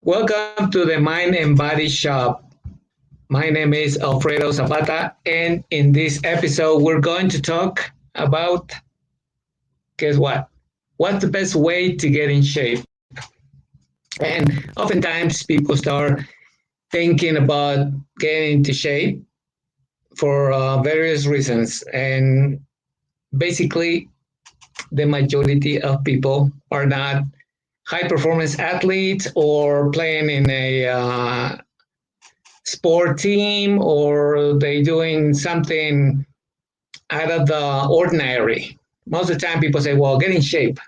Welcome to the Mind and Body Shop. My name is Alfredo Zapata, and in this episode, we're going to talk about guess what? What's the best way to get in shape? And oftentimes, people start thinking about getting into shape for various reasons. And basically, the majority of people are not high performance athletes or playing in a sport team or they doing something out of the ordinary. Most of the time people say, well, get in shape.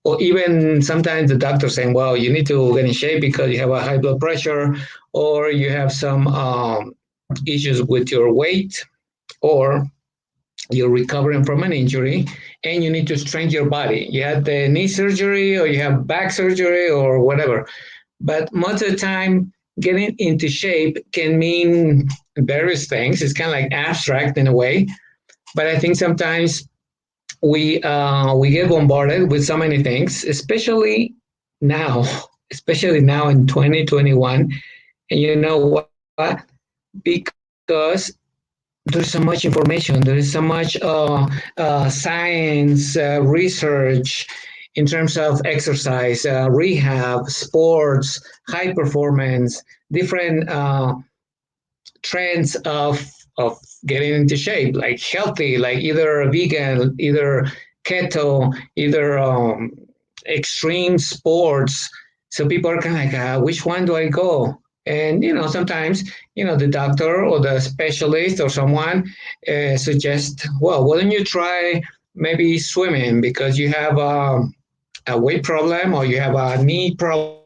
Or even sometimes the doctor saying, well, you need to get in shape because you have a high blood pressure or you have some issues with your weight or you're recovering from an injury and you need to strengthen your body. You had the knee surgery or you have back surgery or whatever. But most of the time, getting into shape can mean various things. It's kind of like abstract in a way. But I think sometimes we get bombarded with so many things, now, especially now in 2021. And you know what? Because there's so much information, there is so much science, research in terms of exercise, rehab, sports, high performance, different trends of getting into shape, like healthy, like either vegan, either keto, either extreme sports. So people are kind of like, which one do I go? And sometimes the doctor or the specialist or someone suggests, well, why don't you try maybe swimming because you have a weight problem or you have a knee problem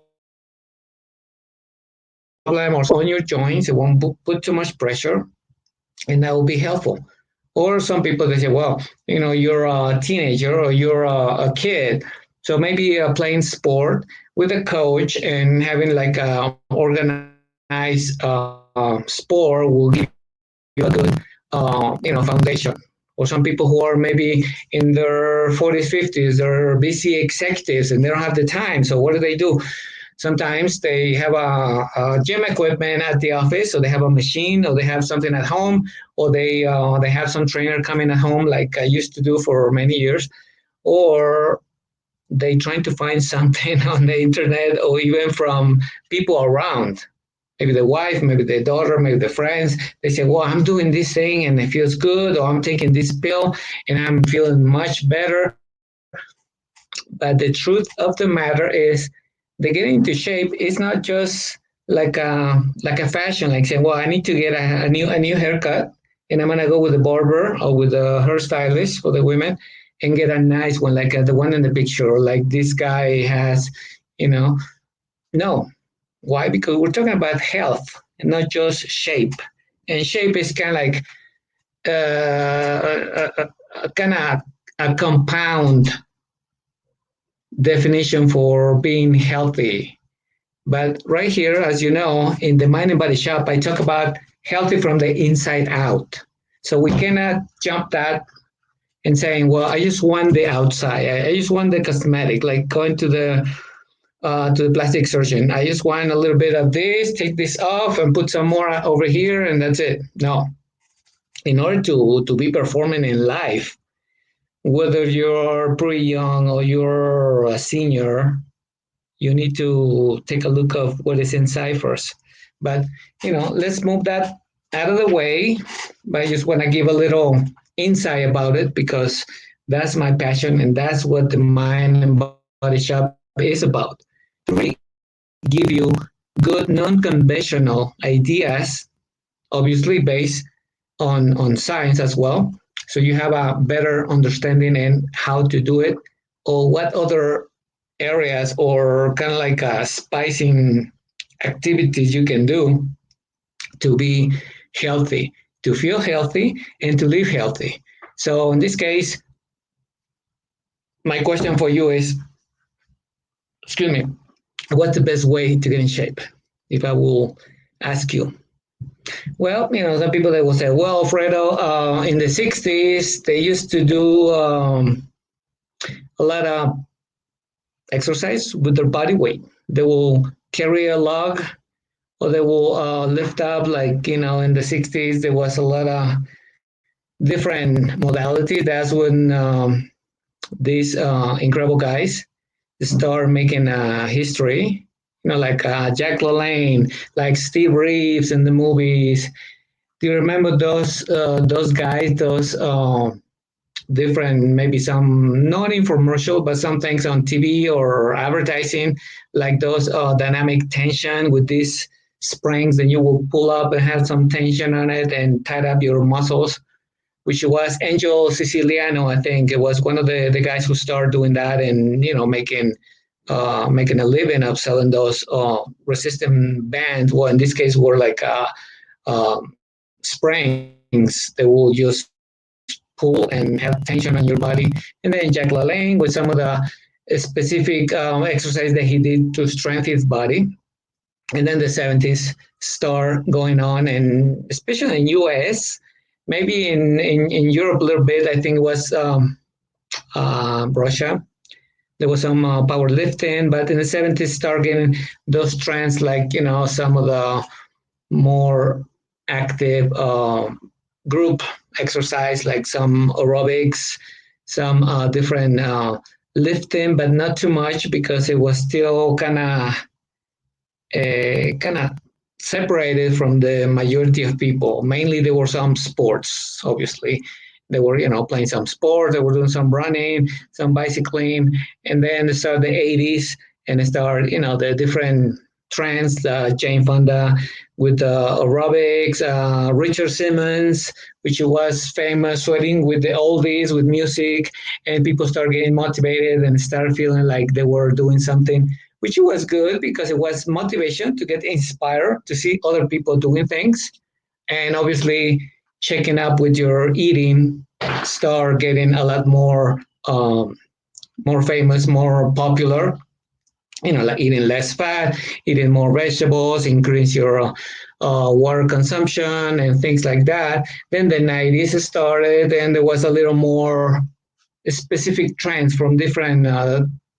or something on your joints. It won't put too much pressure, and that will be helpful. Or some people they say, well, you're a teenager or you're a kid, so maybe playing sport with a coach and having like a organized sport will give you a good foundation. Or some people who are maybe in their 40s, 50s, they're busy executives and they don't have the time. So what do? Sometimes they have a gym equipment at the office, or they have a machine, or they have something at home, or they have some trainer coming at home, like I used to do for many years, or they trying to find something on the internet, or even from people around. Maybe the wife, maybe the daughter, maybe the friends. They say, "Well, I'm doing this thing and it feels good," or "I'm taking this pill and I'm feeling much better." But the truth of the matter is, the getting into shape is not just like a fashion, like saying, "Well, I need to get a new haircut, and I'm gonna go with the barber or with the hairstylist for the women and get a nice one, like the one in the picture, or like this guy has." You know, no. Why? Because we're talking about health and not just shape. And shape is kind of like a kind of a compound definition for being healthy. But right here, as you know, in the Mind and Body Shop, I talk about healthy from the inside out. So we cannot jump that and saying, well, I just want the outside. I just want the cosmetic, like going to the plastic surgeon. I just want a little bit of this, take this off and put some more over here, and that's it. No. In order to be performing in life, whether you're pretty young or you're a senior, you need to take a look of what is inside first. But let's move that out of the way. But I just want to give a little insight about it because that's my passion and that's what the Mind and Body Shop is about. To really give you good non-conventional ideas, obviously based on science as well. So you have a better understanding in how to do it or what other areas or kind of like spicing activities you can do to be healthy, to feel healthy, and to live healthy. So in this case, my question for you is, excuse me, what's the best way to get in shape? If I will ask you. Well, some people they will say, well, Alfredo, in the 60s, they used to do a lot of exercise with their body weight. They will carry a log, or they will lift up, like, in the 60s, there was a lot of different modality. That's when these incredible guys start making history. Like Jack LaLanne, like Steve Reeves in the movies. Do you remember those guys? Those different, maybe some not infomercial, but some things on TV or advertising, like those dynamic tension with these springs that you will pull up and have some tension on it and tight up your muscles, which was Angel Siciliano. I think it was one of the guys who started doing that, and making a living of selling those resistant bands. Well, in this case, were like springs that will just pull and have tension on your body. And then Jack LaLanne with some of the specific exercise that he did to strengthen his body. And then the 70s start going on, and especially in US, maybe in Europe a little bit. I think it was Russia. There was some powerlifting, but in the 70s start getting those trends, like, some of the more active group exercise, like some aerobics, some different lifting, but not too much, because it was still kind of separated from the majority of people. Mainly, there were some sports, obviously. They were, playing some sports. They were doing some running, some bicycling, and then it started the 80s, and it started, the different trends. Jane Fonda with aerobics, Richard Simmons, which was famous, sweating with the oldies, with music, and people started getting motivated and started feeling like they were doing something, which was good because it was motivation to get inspired to see other people doing things. And obviously, checking up with your eating start getting a lot more famous, more popular. Like eating less fat, eating more vegetables, increase your water consumption and things like that. Then the 90s started, and there was a little more specific trends from different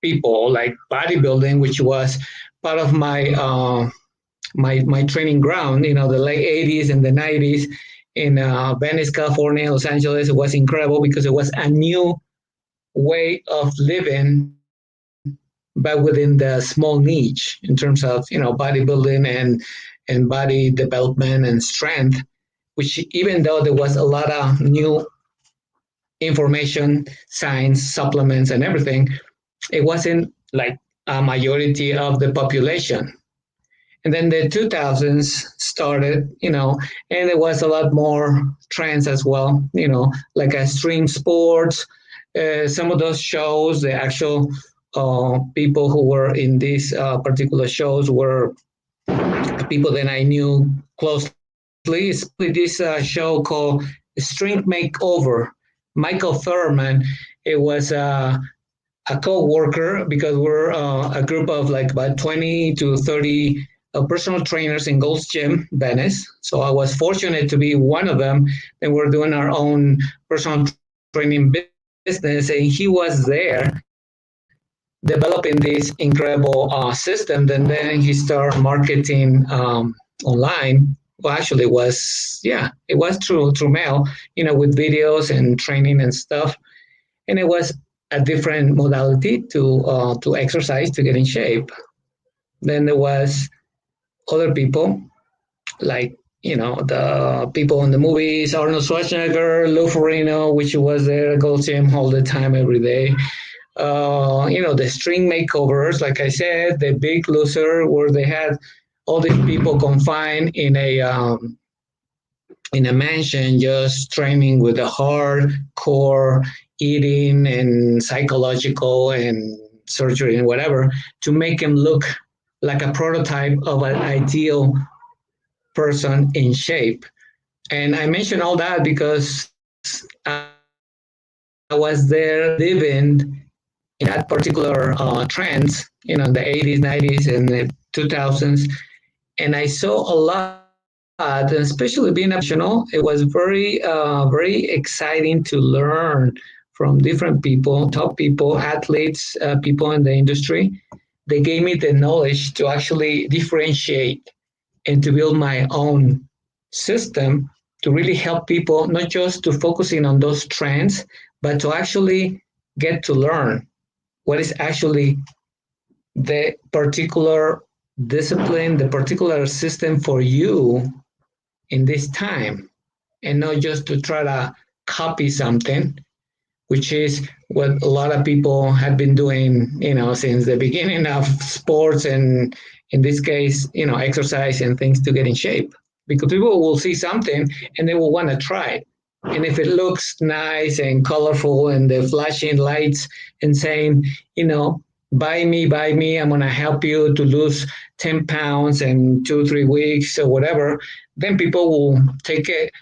people, like bodybuilding, which was part of my training ground. The late 80s and the 90s in Venice, California, Los Angeles. It was incredible because it was a new way of living, but within the small niche in terms of bodybuilding and body development and strength. Which, even though there was a lot of new information, science, supplements, and everything, it wasn't like a majority of the population. And then the 2000s started, and there was a lot more trends as well, like extreme sports. Some of those shows, the actual people who were in these particular shows were people that I knew closely, especially this show called Strength Makeover. Michael Thurman, it was a co-worker, because we're a group of like about 20 to 30 personal trainers in Gold's Gym, Venice. So I was fortunate to be one of them, and we're doing our own personal training business. And he was there developing this incredible system. And then he started marketing online. Well, actually, it was, yeah, it was through mail, with videos and training and stuff. And it was a different modality to exercise to get in shape. Then there was other people, like, the people in the movies, Arnold Schwarzenegger, Lou Ferrigno, which was there at Gold Gym all the time, every day. The string makeovers, like I said, the Big Loser, where they had all these people confined in a mansion, just training with the hardcore eating and psychological and surgery and whatever, to make him look like a prototype of an ideal person in shape. And I mention all that because I was there living in that particular trends, in the 80s, 90s, and the 2000s. And I saw a lot, and especially being a professional, it was very exciting to learn from different people, top people, athletes, people in the industry, they gave me the knowledge to actually differentiate and to build my own system to really help people, not just to focusing on those trends, but to actually get to learn what is actually the particular discipline, the particular system for you in this time, and not just to try to copy something, which is what a lot of people have been doing, since the beginning of sports, and in this case, exercise and things to get in shape. Because people will see something and they will want to try it. And if it looks nice and colorful and the flashing lights and saying, buy me, I'm going to help you to lose 10 pounds in 2, 3 weeks or whatever, then people will take it,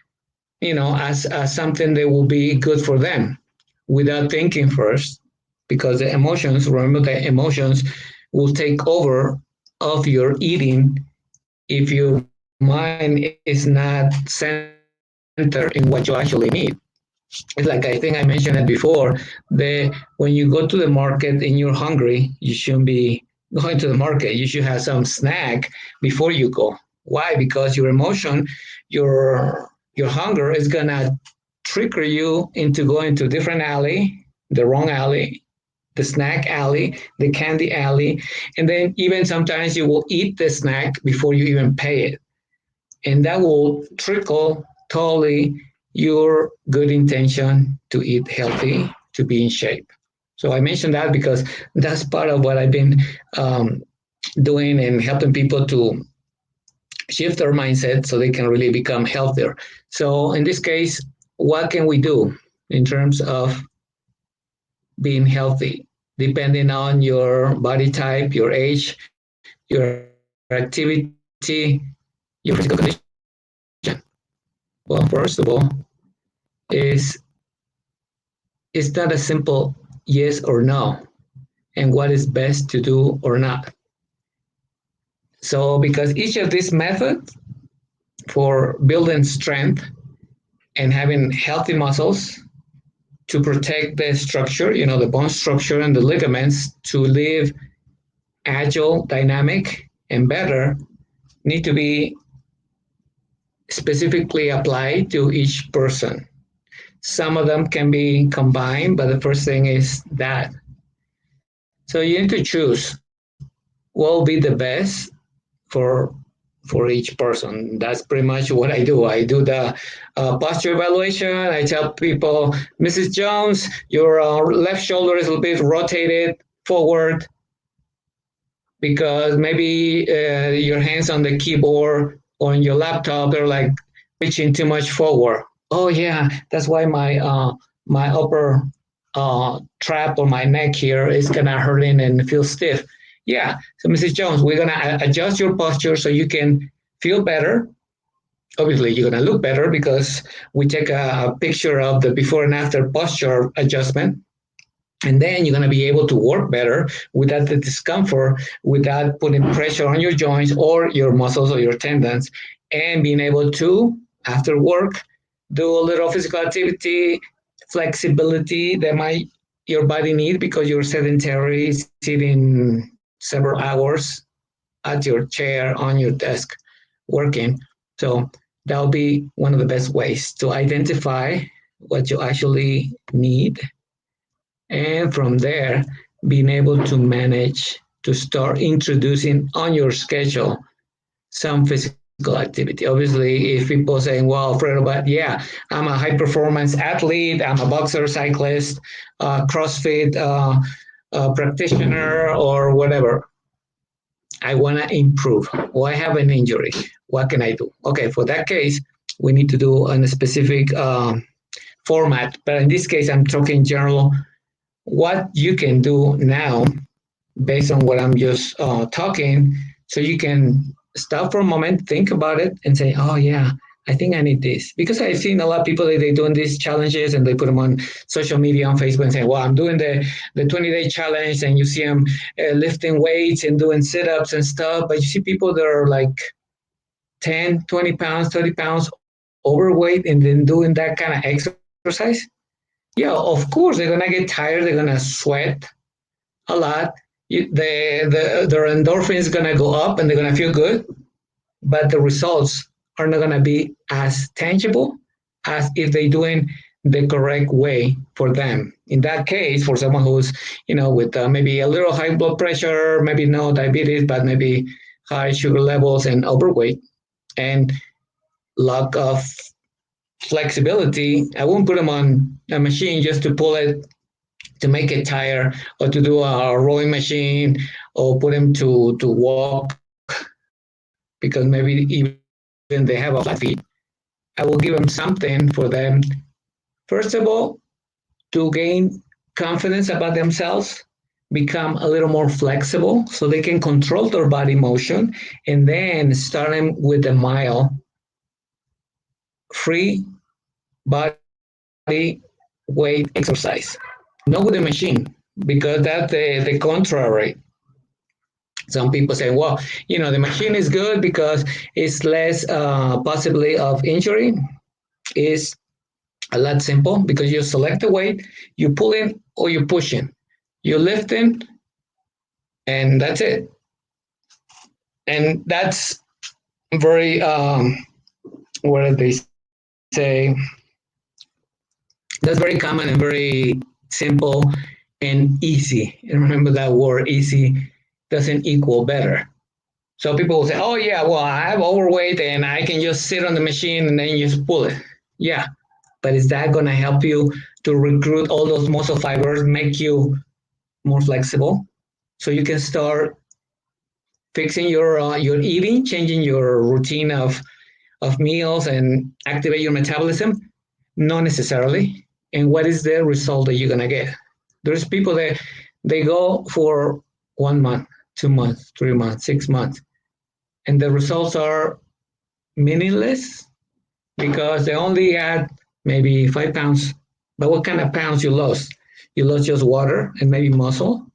as something that will be good for them without thinking first, because the emotions, remember, the emotions will take over of your eating if your mind is not centered in what you actually need. It's like, I think I mentioned it before, when you go to the market and you're hungry, you shouldn't be going to the market. You should have some snack before you go. Why? Because your emotion, your hunger is gonna trigger you into going to a different alley, the wrong alley, the snack alley, the candy alley, and then even sometimes you will eat the snack before you even pay it, and that will trickle totally your good intention to eat healthy, to be in shape. So I mentioned that because that's part of what I've been um, doing and helping people to shift their mindset so they can really become healthier. So in this case, what can we do in terms of being healthy, depending on your body type, your age, your activity, your physical condition? Well, first of all, is it's not a simple yes or no, and what is best to do or not. So, because each of these methods for building strength and having healthy muscles to protect the structure, the bone structure and the ligaments to live agile, dynamic, and better, need to be specifically applied to each person. Some of them can be combined, but the first thing is that. So you need to choose what will be the best for for each person. That's pretty much what I do. I do the posture evaluation. I tell people, Mrs. Jones, your left shoulder is a little bit rotated forward because maybe your hands on the keyboard or on your laptop, they're like reaching too much forward. Oh yeah, that's why my upper trap or my neck here is gonna hurting and feel stiff. Yeah, so Mrs. Jones, we're gonna adjust your posture so you can feel better. Obviously, you're gonna look better because we take a picture of the before and after posture adjustment, and then you're going to be able to work better without the discomfort, without putting pressure on your joints or your muscles or your tendons, and being able to, after work, do a little physical activity, flexibility that might your body need because you're sedentary, sitting several hours at your chair on your desk working. So that'll be one of the best ways to identify what you actually need, and from there being able to manage to start introducing on your schedule some physical activity. Obviously, if people saying, well, Alfredo, but yeah, I'm a high performance athlete, I'm a boxer, cyclist, CrossFit practitioner, or whatever, I want to improve, or I have an injury, what can I do? Okay, for that case, we need to do a specific format, but in this case I'm talking general what you can do now based on what I'm just talking, so you can stop for a moment, think about it, and say, "Oh yeah, I think I need this." Because I've seen a lot of people that they doing these challenges and they put them on social media on Facebook and say, "Well, I'm doing the 20-day challenge," and you see them lifting weights and doing sit-ups and stuff. But you see people that are like 10, 20 pounds, 30 pounds overweight and then doing that kind of exercise. Yeah, of course they're gonna get tired. They're gonna sweat a lot. their endorphin is gonna go up and they're gonna feel good, but the results are not gonna be as tangible as if they're doing the correct way for them. In that case, for someone who's with maybe a little high blood pressure, maybe no diabetes, but maybe high sugar levels and overweight and lack of flexibility, I won't put them on a machine just to pull it to make it tire or to do a rowing machine or put them to walk because maybe even they have a flat feet. I will give them something for them, first of all, to gain confidence about themselves, become a little more flexible so they can control their body motion, and then start them with a mild, free body weight exercise. Not with a machine, because that's the contrary. Some people say, well, the machine is good because it's less possibly of injury. Is a lot simple because you select the weight, you pull in or you push in, you lift in, and that's it. And that's very, what did they say? That's very common and very simple and easy. And remember that word easy doesn't equal better. So people will say, oh, yeah, well, I have overweight and I can just sit on the machine and then just pull it. Yeah, but is that going to help you to recruit all those muscle fibers, make you more flexible? So you can start fixing your eating, changing your routine of meals and activate your metabolism? Not necessarily. And what is the result that you're gonna get? There's people that they go for 1 month, 2 months, 3 months, 6 months, and the results are meaningless because they only had maybe 5 pounds. But what kind of pounds you lost? You lost just water and maybe muscle,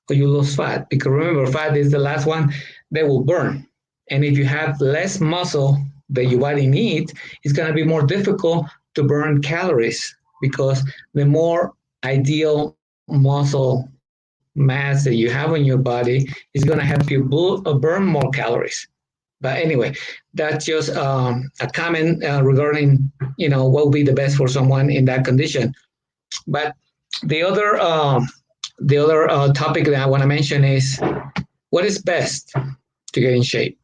or you lose fat. Because remember, fat is the last one that will burn. And if you have less muscle that your body needs, it's going to be more difficult to burn calories because the more ideal muscle mass that you have in your body is going to help you burn more calories. But anyway, that's just a comment regarding what will be the best for someone in that condition. But the other topic that I want to mention is what is best to get in shape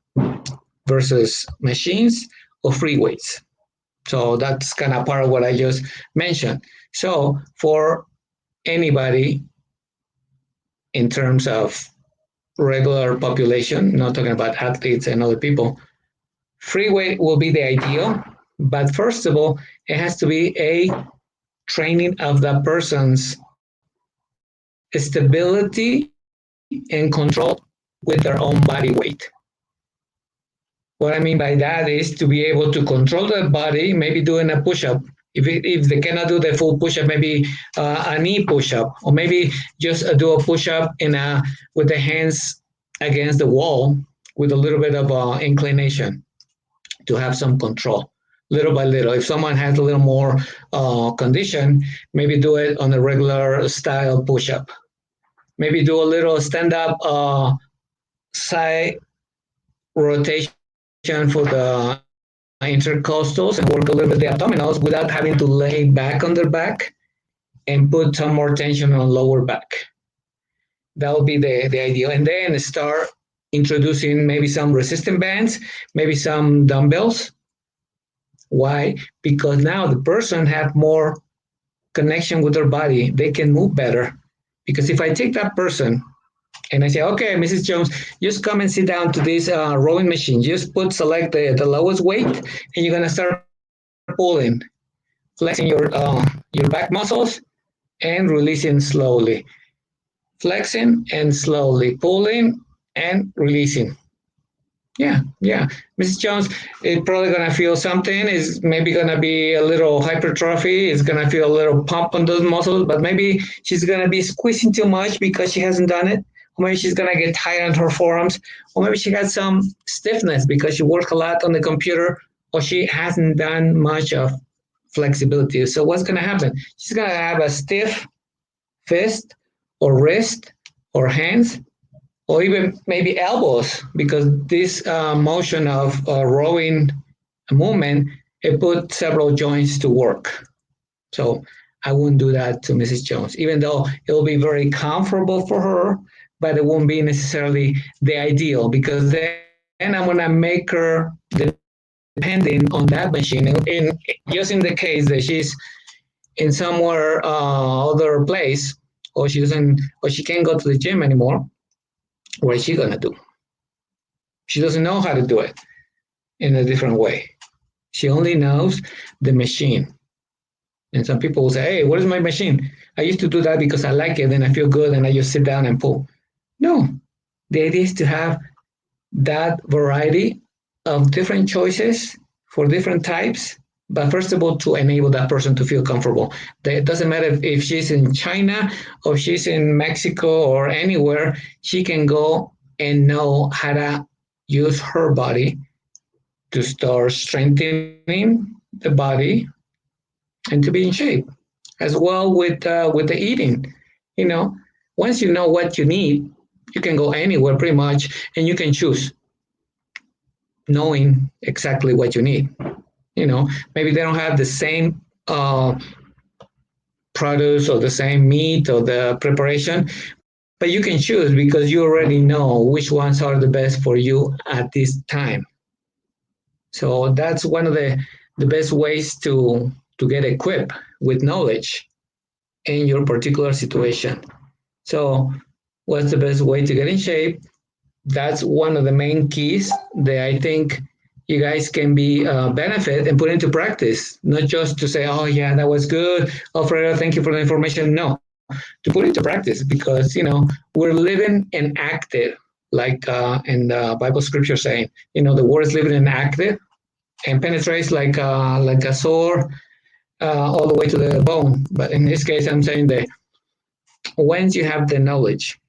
versus machines or free weights. So that's kind of part of what I just mentioned. So for anybody in terms of regular population, not talking about athletes and other people, free weight will be the ideal. But first of all, it has to be a training of the person's stability and control with their own body weight. What I mean by that is to be able to control the body, maybe doing a push up. If they cannot do the full push up, maybe a knee push up, or maybe just do a push up with the hands against the wall with a little bit of inclination to have some control, little by little. If someone has a little more condition, maybe do it on a regular style push up. Maybe do a little stand up side rotation for the intercostals and work a little bit the abdominals without having to lay back on their back and put some more tension on lower back. That would be the ideal. And then start introducing maybe some resistant bands, maybe some dumbbells. Why? Because now the person have more connection with their body. They can move better. Because if I take that person and I say, okay, Mrs. Jones, just come and sit down to this rowing machine. Just select the lowest weight, and you're gonna start pulling, flexing your back muscles, and releasing slowly, flexing and slowly pulling and releasing. Yeah. Mrs. Jones is probably gonna feel something. Is maybe gonna be a little hypertrophy. It's gonna feel a little pump on those muscles, but maybe she's gonna be squeezing too much because she hasn't done it. Or maybe she's gonna get tired on her forearms. Or maybe she has some stiffness because she worked a lot on the computer, or she hasn't done much of flexibility. So what's gonna happen? She's gonna have a stiff fist or wrist or hands, or even maybe elbows, because this motion of rowing movement, it put several joints to work. So I wouldn't do that to Mrs. Jones, even though it will be very comfortable for her, but it won't be necessarily the ideal, because then I'm going to make her depending on that machine. And just in the case that she's in somewhere other place, or she doesn't, or she can't go to the gym anymore, what is she going to do? She doesn't know how to do it in a different way. She only knows the machine. And some people will say, hey, what is my machine? I used to do that because I like it and I feel good and I just sit down and pull. No, the idea is to have that variety of different choices for different types. But first of all, to enable that person to feel comfortable. It doesn't matter if she's in China or she's in Mexico or anywhere, she can go and know how to use her body to start strengthening the body and to be in shape, as well with the eating. You know, once you know what you need, you can go anywhere pretty much, and you can choose knowing exactly what you need. You know, maybe they don't have the same produce or the same meat or the preparation, but you can choose because you already know which ones are the best for you at this time. So that's one of the best ways to get equipped with knowledge in your particular situation. So, what's the best way to get in shape? That's one of the main keys that I think you guys can be benefit and put into practice. Not just to say, "Oh yeah, that was good, Alfredo. Thank you for the information." No, to put into practice, because we're living and active, like in the Bible scripture saying, the word is living and active and penetrates like a sword all the way to the bone. But in this case, I'm saying that once you have the knowledge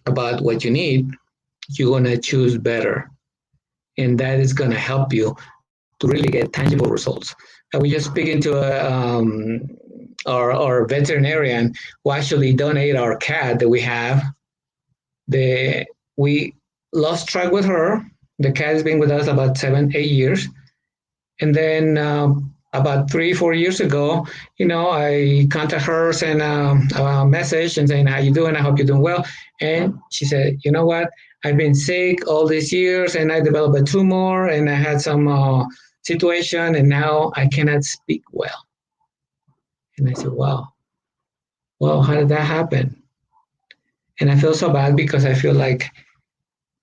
about what you need, you're going to choose better. And that is going to help you to really get tangible results. We just speaking to our veterinarian who actually donated our cat that we have. We lost track with her. The cat has been with us about 7, 8 years. And then about 3, 4 years ago, I contacted her, sent a message and saying, how you doing? I hope you're doing well. And she said, you know what? I've been sick all these years and I developed a tumor and I had some situation and now I cannot speak well. And I said, wow, well, how did that happen? And I feel so bad because I feel like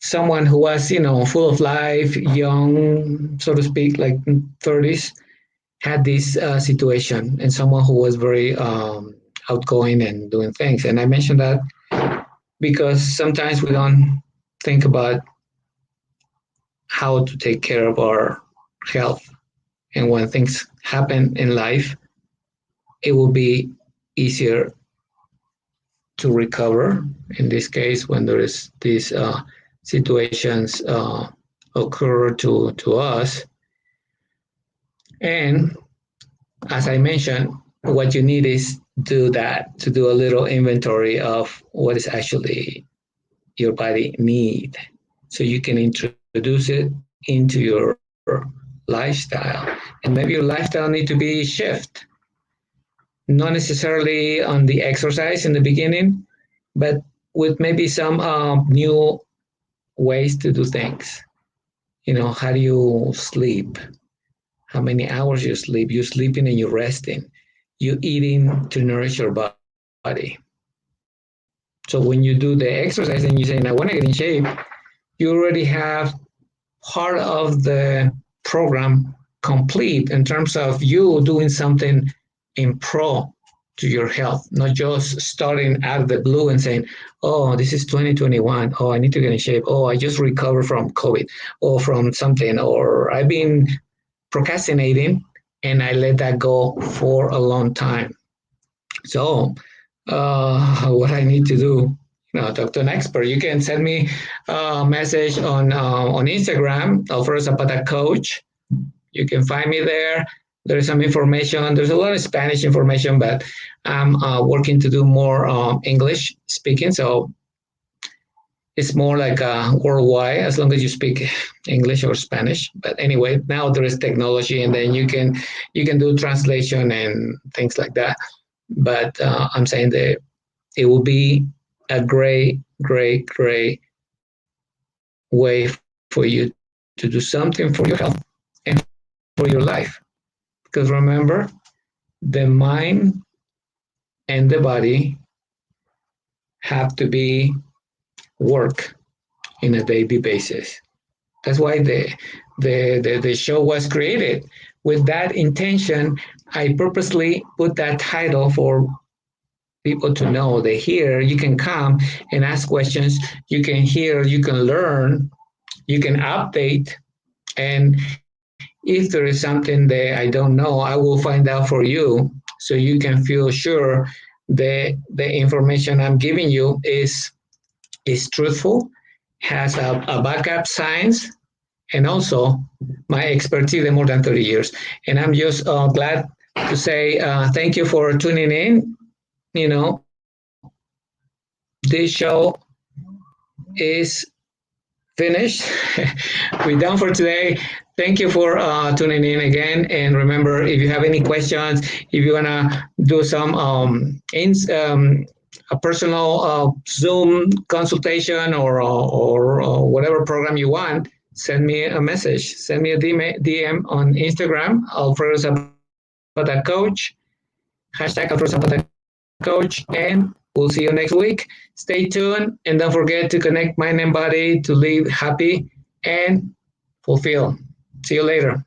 someone who was, full of life, young, so to speak, like 30s, had this situation, and someone who was very outgoing and doing things. And I mentioned that because sometimes we don't think about how to take care of our health. And when things happen in life, it will be easier to recover. In this case, when there is these situations occur to us. And as I mentioned, what you need is to do a little inventory of what is actually your body need, so you can introduce it into your lifestyle. And maybe your lifestyle need to be shift, not necessarily on the exercise in the beginning, but with maybe some new ways to do things. How do you sleep? How many hours you sleep? You're sleeping and you're resting. You're eating to nourish your body. So when you do the exercise and you're saying, I want to get in shape, you already have part of the program complete in terms of you doing something in pro to your health, not just starting out of the blue and saying, oh, this is 2021. Oh, I need to get in shape. Oh, I just recovered from COVID or from something, or I've been procrastinating and I let that go for a long time. So, what I need to do, talk to an expert. You can send me a message on Instagram, Alfredo Zapata Coach. You can find me there. There is some information. There's a lot of Spanish information, but I'm working to do more English speaking. So it's more like worldwide as long as you speak English or Spanish. But anyway, now there is technology, and then you can do translation and things like that. But I'm saying that it will be a great, great, great way for you to do something for your health and for your life. Because remember, the mind and the body have to be work in a daily basis. That's why the show was created with that intention. I purposely put that title for people to know that here you can come and ask questions. You can hear, you can learn, you can update. And if there is something that I don't know, I will find out for you so you can feel sure that the information I'm giving you is truthful, has a backup science, and also my expertise in more than 30 years. And I'm just glad to say thank you for tuning in. You know, this show is finished. We're done for today. Thank you for tuning in again. And remember, if you have any questions, if you want to do some a personal Zoom consultation or whatever program you want, send me a message. Send me a DM on Instagram, Alfredo Zapata Coach, #Alfredo Zapata Coach, and we'll see you next week. Stay tuned and don't forget to connect mind and body to live happy and fulfill. See you later.